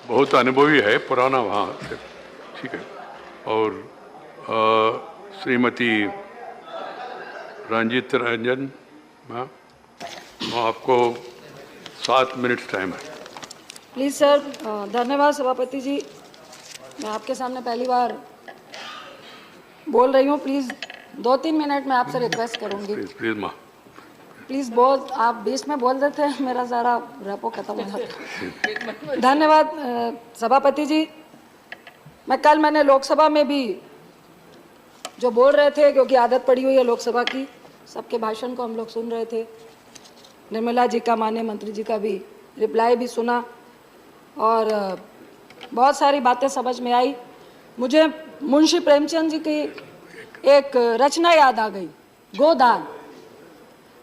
बहुत अनुभवी है, पुराना वहाँ से, ठीक है। और श्रीमती रंजित रंजन, आपको 7 मिनट टाइम है। Please sir. धन्यवाद सभापति जी, मैं आपके सामने पहली बार बोल रही हूँ। प्लीज़ 2-3 मिनट में आपसे रिक्वेस्ट करूँगी। प्लीज़ माँ, प्लीज़ आप 20 में बोल देते हैं, मेरा सारा रेपो खत्म हो जाता। धन्यवाद सभापति जी। मैंने लोकसभा में भी जो बोल रहे थे, क्योंकि आदत पड़ी हुई है लोकसभा की, सबके भाषण को हम लोग सुन रहे थे। निर्मला जी का, माननीय मंत्री जी का भी रिप्लाई भी सुना और बहुत सारी बातें समझ में आई। मुझे मुंशी प्रेमचंद जी की एक रचना याद आ गई, गोदान,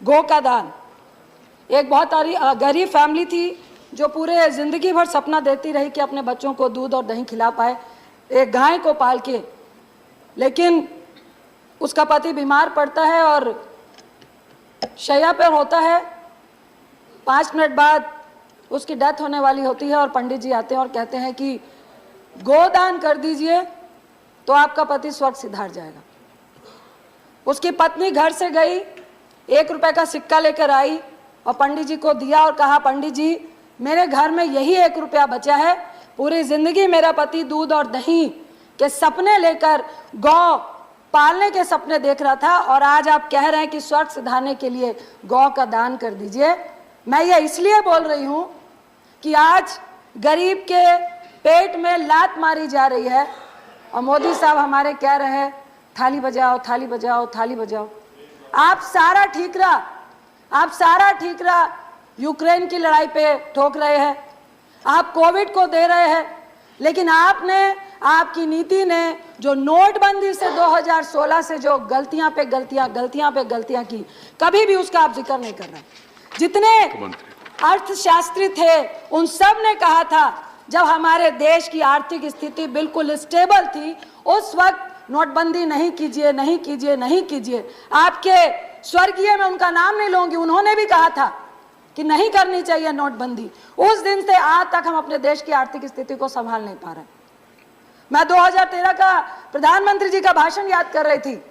गो का दान। एक बहुत गरीब फैमिली थी जो पूरे ज़िंदगी भर सपना देखती रही कि अपने बच्चों को दूध और दही खिला पाए, एक गाय को पाल के। लेकिन उसका पति बीमार पड़ता है और शैया पर होता है। 5 मिनट बाद उसकी डेथ होने वाली होती है और पंडित जी आते हैं और कहते हैं कि गोदान कर दीजिए तो आपका पति स्वर्ग सिधार जाएगा। उसकी पत्नी घर से गई, 1 रुपए का सिक्का लेकर आई और पंडित जी को दिया और कहा, पंडित जी मेरे घर में यही 1 रुपया बचा है, पूरी जिंदगी मेरा पति दूध और दही के सपने लेकर गौ पालने के सपने देख रहा था और आज आप कह रहे हैं कि स्वर्ग सिधारने के लिए गौ का दान कर दीजिए। मैं ये इसलिए बोल रही हूँ कि आज गरीब के पेट में लात मारी जा रही है और मोदी साहब हमारे कह रहे हैं थाली बजाओ, थाली बजाओ, थाली बजाओ। आप सारा ठीकरा यूक्रेन की लड़ाई पे ठोक रहे हैं, आप कोविड को दे रहे हैं, लेकिन आपकी नीति ने जो नोटबंदी से 2016 से जो गलतियां पे गलतियां की, कभी भी उसका आप जिक्र नहीं कर रहे। जितने अर्थशास्त्री थे उन सब ने कहा था जब हमारे देश की आर्थिक स्थिति बिल्कुल स्टेबल थी, उस वक्त नोटबंदी नहीं कीजिए। आपके स्वर्गीय में उनका नाम नहीं लूंगी, उन्होंने भी कहा था कि नहीं करनी चाहिए नोटबंदी। उस दिन से आज तक हम अपने देश की आर्थिक स्थिति को संभाल नहीं पा रहे। मैं 2013 का प्रधानमंत्री जी का भाषण याद कर रही थी,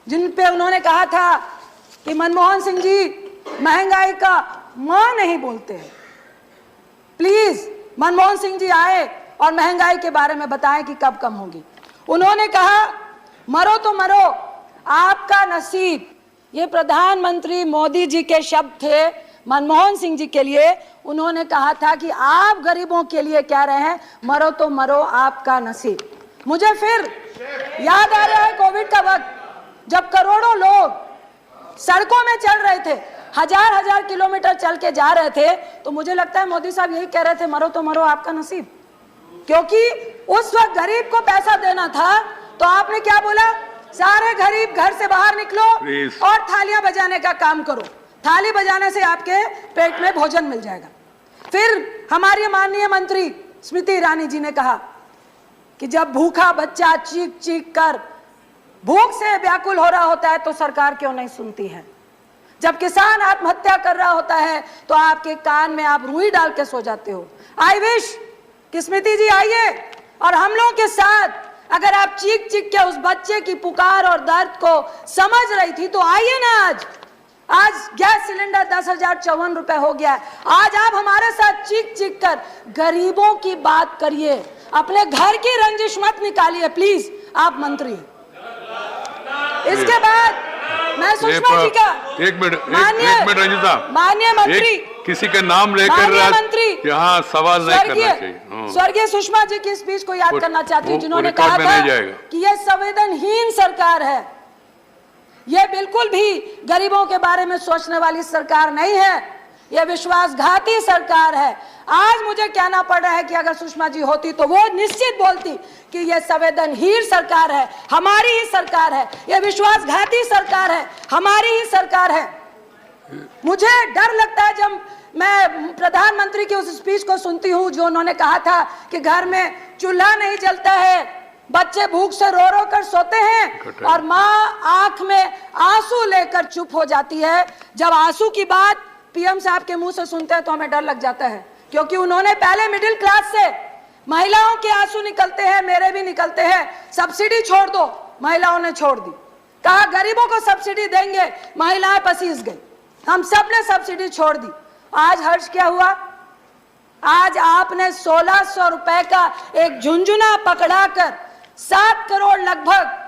जिन पे उन्होंने कहा था कि मनमोहन सिंह जी महंगाई का मां नहीं बोलते हैं। प्लीज मनमोहन सिंह जी आए और महंगाई के बारे में बताएं कि कब कम होगी। उन्होंने कहा मरो तो मरो आपका नसीब। ये प्रधानमंत्री मोदी जी के शब्द थे मनमोहन सिंह जी के लिए। उन्होंने कहा था कि आप गरीबों के लिए कह रहे हैं मरो तो मरो आपका नसीब। मुझे फिर याद आ रहा है कोविड का वक्त, जब करोड़ों लोग सड़कों में चल रहे थे, हजार किलोमीटर चल के जा रहे थे, तो मुझे लगता है मोदी साहब यही कह रहे थे मरो तो मरो आपका नसीब। क्योंकि उस वक्त गरीब को पैसा देना था, तो आपने क्या बोला, सारे गरीब घर से बाहर निकलो और थालियां बजाने का काम करो, थाली बजाने से आपके पेट में भोजन मिल जाएगा। फिर हमारी माननीय मंत्री स्मृति ईरानी जी ने कहा कि जब भूखा बच्चा चीख कर भूख से व्याकुल हो रहा होता है तो सरकार क्यों नहीं सुनती है। जब किसान आत्महत्या कर रहा होता है तो आपके कान में आप रुई डाल के सो जाते हो। आई विश कि स्मृति जी आइए और हम लोगों के साथ, अगर आप चीख के उस बच्चे की पुकार और दर्द को समझ रही थी तो आइए ना। आज गैस सिलेंडर 10,054 रुपए हो गया है। आज आप हमारे साथ चीख कर गरीबों की बात करिए, अपने घर की रंजिश मत निकालिए प्लीज आप मंत्री। इसके बाद मैं सुषमा जी का एक मिनट रंजिता, माननीय मंत्री, किसी का नाम लेकर यहाँ सवाल नहीं करना चाहिए। स्वर्गीय सुषमा जी की स्पीच को याद करना चाहती हूँ, जिन्होंने कहा था कि ये संवेदनहीन सरकार है, ये बिल्कुल भी गरीबों के बारे में सोचने वाली सरकार नहीं है, ये विश्वासघाती सरकार है। आज मुझे कहना पड़ रहा है कि अगर सुषमा जी होती तो वो निश्चित बोलती कि ये संवेदनहीन सरकार है, हमारी ही सरकार है, ये विश्वासघाती सरकार है, हमारी ही सरकार है। मुझे डर लगता है जब मैं प्रधानमंत्री की उस स्पीच को सुनती हूँ जो उन्होंने कहा था कि घर में चूल्हा नहीं जलता है, बच्चे भूख से रो रो कर सोते हैं और माँ आंख में आंसू लेकर चुप हो जाती है। जब आंसू की बात पीएम साहब के मुंह से सुनते हैं तो हमें डर लग जाता है, क्योंकि उन्होंने पहले मिडिल क्लास से महिलाओं के आंसू निकलते हैं, मेरे भी निकलते हैं। सब्सिडी छोड़ दो, महिलाओं ने छोड़ दी। कहा गरीबों को सब्सिडी देंगे, महिलाएं पसीज गई। हम सब ने सब्सिडी छोड़ दी। आज हर्ष क्या हुआ? आज आपने 1600 रुपए का एक झुंझुना पकड़ाकर 7 करोड़ लगभग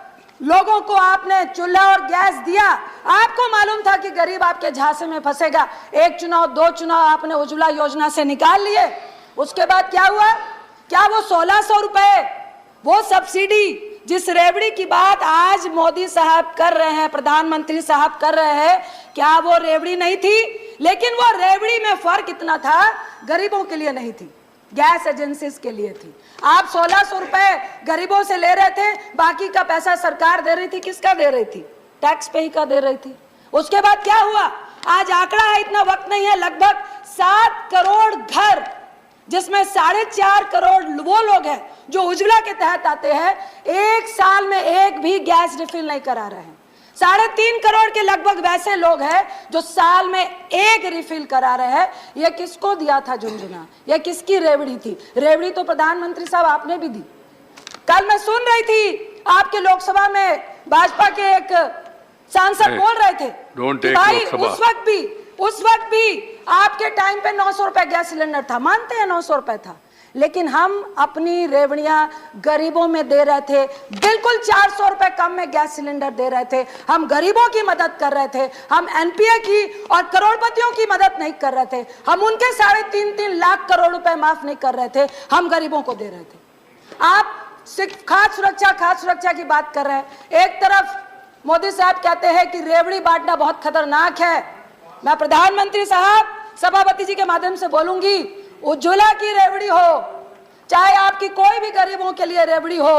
लोगों को आपने चूल्हा और गैस दिया। आपको मालूम था कि गरीब आपके झांसे में फंसेगा। एक चुनाव, 2 चुनाव आपने उज्ज्वला योजना से निकाल लिए। उसके बाद क्या हुआ? क्या वो 1600 रुपए, वो सब्सिडी जिस रेवड़ी की बात आज मोदी साहब कर रहे हैं, प्रधानमंत्री साहब कर रहे हैं, क्या वो रेवड़ी नहीं थी? लेकिन वो रेवड़ी में फर्क इतना था, गरीबों के लिए नहीं थी, गैस एजेंसीज के लिए थी। आप 1600 रुपए गरीबों से ले रहे थे, बाकी का पैसा सरकार दे रही थी। किसका दे रही थी? टैक्स पे ही का दे रही थी। उसके बाद क्या हुआ? आज आंकड़ा है, इतना वक्त नहीं है, लगभग 7 करोड़ घर, जिसमें 4.5 करोड़ वो लोग हैं जो उज्ज्वला के तहत आते हैं, 1 साल में एक भी गैस रिफिल नहीं करा रहे हैं। 3.5 करोड़ के लगभग वैसे लोग हैं जो साल में एक रिफिल करा रहे हैं। ये किसको दिया था झुंझुना? ये किसकी रेवड़ी थी? रेवड़ी तो प्रधानमंत्री साहब आपने भी दी। कल मैं सुन रही थी आपके लोकसभा में भाजपा के एक सांसद बोल रहे थे कि भाई उस वक्त भी आपके टाइम पे 900 रुपए गैस सिलेंडर था। मानते हैं 900 रुपए था, लेकिन हम अपनी रेवड़ियां गरीबों में दे रहे थे। बिल्कुल 400 रुपए कम में गैस सिलेंडर दे रहे थे। हम गरीबों की मदद कर रहे थे। हम एनपीए की और करोड़पतियों की मदद नहीं कर रहे थे। हम उनके 3.5 लाख करोड़ रुपए माफ नहीं कर रहे थे, हम गरीबों को दे रहे थे। आप सिर्फ खाद्य सुरक्षा की बात कर रहे हैं। एक तरफ मोदी साहब कहते हैं कि रेवड़ी बांटना बहुत खतरनाक है। मैं प्रधानमंत्री साहब, सभापति जी के माध्यम से बोलूंगी, उज्ज्वला की रेवड़ी हो, चाहे आपकी कोई भी गरीबों के लिए रेवड़ी हो,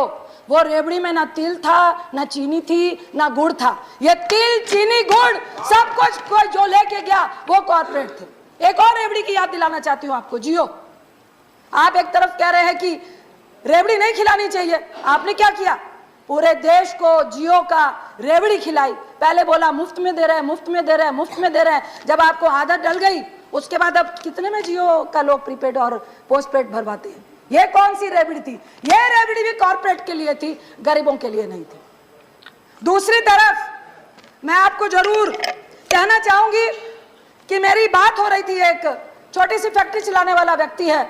वो रेवड़ी में ना तिल था, ना चीनी थी, ना गुड़ था। ये तिल, चीनी, गुड़ सब कुछ कोई जो लेके गया वो कॉर्पोरेट थे। एक और रेवड़ी की याद दिलाना चाहती हूँ आपको, जियो। आप एक तरफ कह रहे हैं कि रेवड़ी नहीं खिलानी चाहिए, आपने क्या किया? पूरे देश को जियो का रेवड़ी खिलाई। पहले बोला मुफ्त में दे रहे हैं, मुफ्त में दे रहे हैं, मुफ्त में दे रहे हैं। जब आपको आदत डल गई, उसके बाद अब कितने में जियो का लोग प्रीपेड और पोस्टपेड भरवाते हैं। ये कौन सी रेवड़ी थी? ये रेवड़ी भी कॉर्पोरेट के लिए थी, गरीबों के लिए नहीं थी। दूसरी तरफ मैं आपको जरूर कहना चाहूंगी कि मेरी बात हो रही थी, एक छोटी सी फैक्ट्री चलाने वाला व्यक्ति है,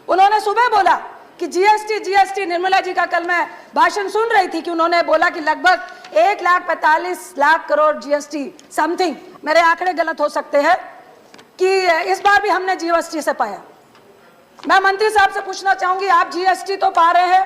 उन्होंने सुबह बोला कि जीएसटी, निर्मला जी का कल मैं भाषण सुन रही थी कि उन्होंने बोला कि लगभग 1,45,00,000 करोड़ जीएसटी समथिंग, मेरे आंकड़े गलत हो सकते हैं, कि इस बार भी हमने जीएसटी से पाया। मैं मंत्री साहब से पूछना चाहूंगी, आप जीएसटी तो पा रहे हैं,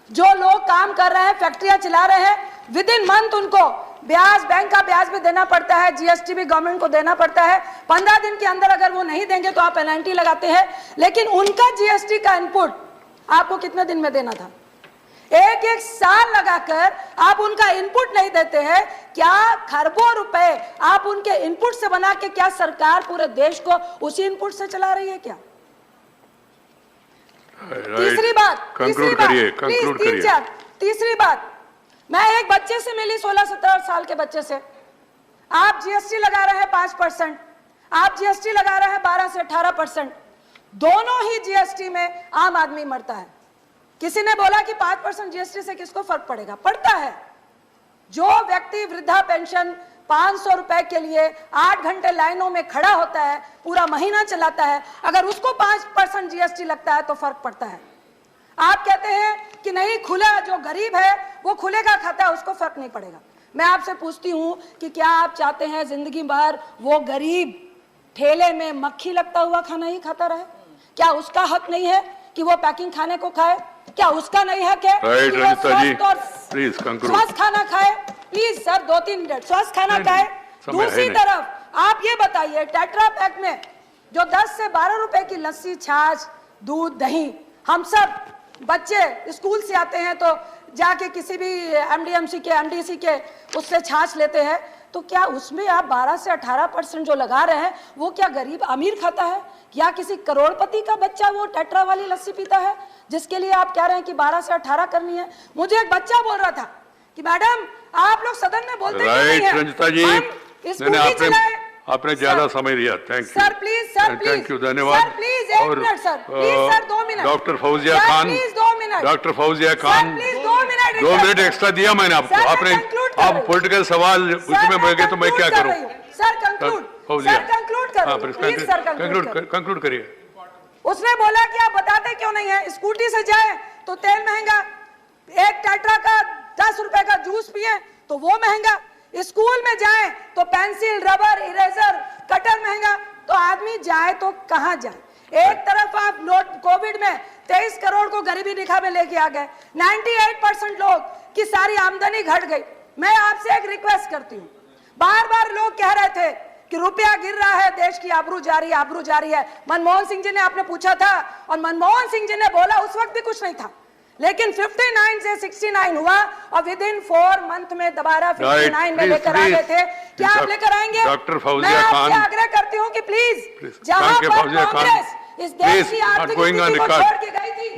जो लोग काम कर रहे हैं, फैक्ट्रियां चला रहे हैं, विद इन मंथ उनको ब्याज, बैंक का ब्याज भी देना पड़ता है, जीएसटी भी गवर्नमेंट को देना पड़ता है। 15 दिन के अंदर अगर वो नहीं देंगे तो आप पेनल्टी लगाते हैं, लेकिन उनका जीएसटी का इनपुट आपको कितने दिन में देना था? एक साल लगाकर आप उनका इनपुट नहीं देते हैं। क्या खरबों रुपए आप उनके इनपुट से बना के, क्या सरकार पूरे देश को उसी इनपुट से चला रही है क्या? तीसरी बात, मैं एक बच्चे से मिली, 16-17 साल के बच्चे से। आप जीएसटी लगा रहे हैं 5%, आप जीएसटी लगा रहे हैं 12 से 18%। दोनों ही जीएसटी में आम आदमी मरता है। किसी ने बोला कि 5% जीएसटी से किसको फर्क पड़ेगा? पड़ता है। जो व्यक्ति वृद्धा पेंशन 500 रुपए के लिए 8 घंटे लाइनों में खड़ा होता है, पूरा महीना चलाता है, अगर उसको 5% जीएसटी लगता है तो फर्क पड़ता है। आप कहते हैं कि नहीं, खुला जो गरीब है वो खुले का खाता है, उसको फर्क नहीं पड़ेगा। मैं आपसे पूछती हूं कि क्या आप चाहते हैं जिंदगी भर वो गरीब ठेले में मक्खी लगता हुआ खाना ही खाता रहे? क्या उसका हक नहीं है कि वो पैकिंग खाने को खाए? क्या उसका नहीं हक है कि वो स्वस्थ खाना खाए? प्लीज सर, 2-3 मिनट, स्वस्थ खाना खाए। दूसरी तरफ आप ये बताइए, टेट्रा पैक में जो 10 से 12 रुपए की लस्सी, छाछ, दूध, दही, हम सब बच्चे स्कूल से आते हैं तो जाके किसी भी एमडीएमसी के, एमडीसी के उससे छाछ लेते हैं, तो क्या उसमें आप 12 से 18% जो लगा रहे हैं वो क्या गरीब अमीर खाता है? या किसी करोड़पति का बच्चा वो टेट्रा वाली लस्सी पीता है जिसके लिए आप कह रहे हैं कि 12 से 18 करनी है? मुझे एक बच्चा बोल रहा था कि मैडम आप लोग सदन में बोलते क्यों नहीं हैं? आपने ज्यादा समय लिया, thank you sir please, sir please, thank you, धन्यवाद। Sir please 1 minute sir, please sir 2 minute, doctor Fauzia sir, Khan, please 2 minute, doctor Fauzia sir Khan, please 2 minute, 2 minute extra दिया मैंने आपको, सर, मैं आपने conclude कर आप रही हूँ। पॉलिटिकल सवाल उसमें बढ़ गए तो मैं क्या करूं? Sir conclude, Fauzia, sir conclude कर, प्लीज सर कंक्लूड। कंक्लूड करिए। उसने बोला कि आप बताते क्यों नहीं है, स्कूटी से जाए तो तेल महंगा, एक टेट्रा का 10 रुपए का जूस पिए तो वो महंगा, स्कूल में जाए तो पेंसिल, रबर, इरेजर, कटर महंगा, तो आदमी जाए तो कहां जाए? एक तरफ आप कोविड में 23 करोड़ को गरीबी रेखा में लेके आ गए, 98% लोग की सारी आमदनी घट गई। मैं आपसे एक रिक्वेस्ट करती हूँ, बार बार लोग कह रहे थे कि रुपया गिर रहा है, देश की आबरू जा रही है, आबरू जा रही है। मनमोहन सिंह जी ने आपने पूछा था और मनमोहन सिंह जी ने बोला उस वक्त भी कुछ नहीं था, लेकिन 59 से 69 हुआ और विद इन 4 मंथ में दोबारा 59 में लेकर आ गए थे। क्या आप लेकर आएंगे? डॉक्टर मैं फौजिया खान, आपसे आग्रह करती हूँ कि प्लीज, जहां पर कांग्रेस इस देश की आर्थिक स्थिति को छोड़ के गई थी,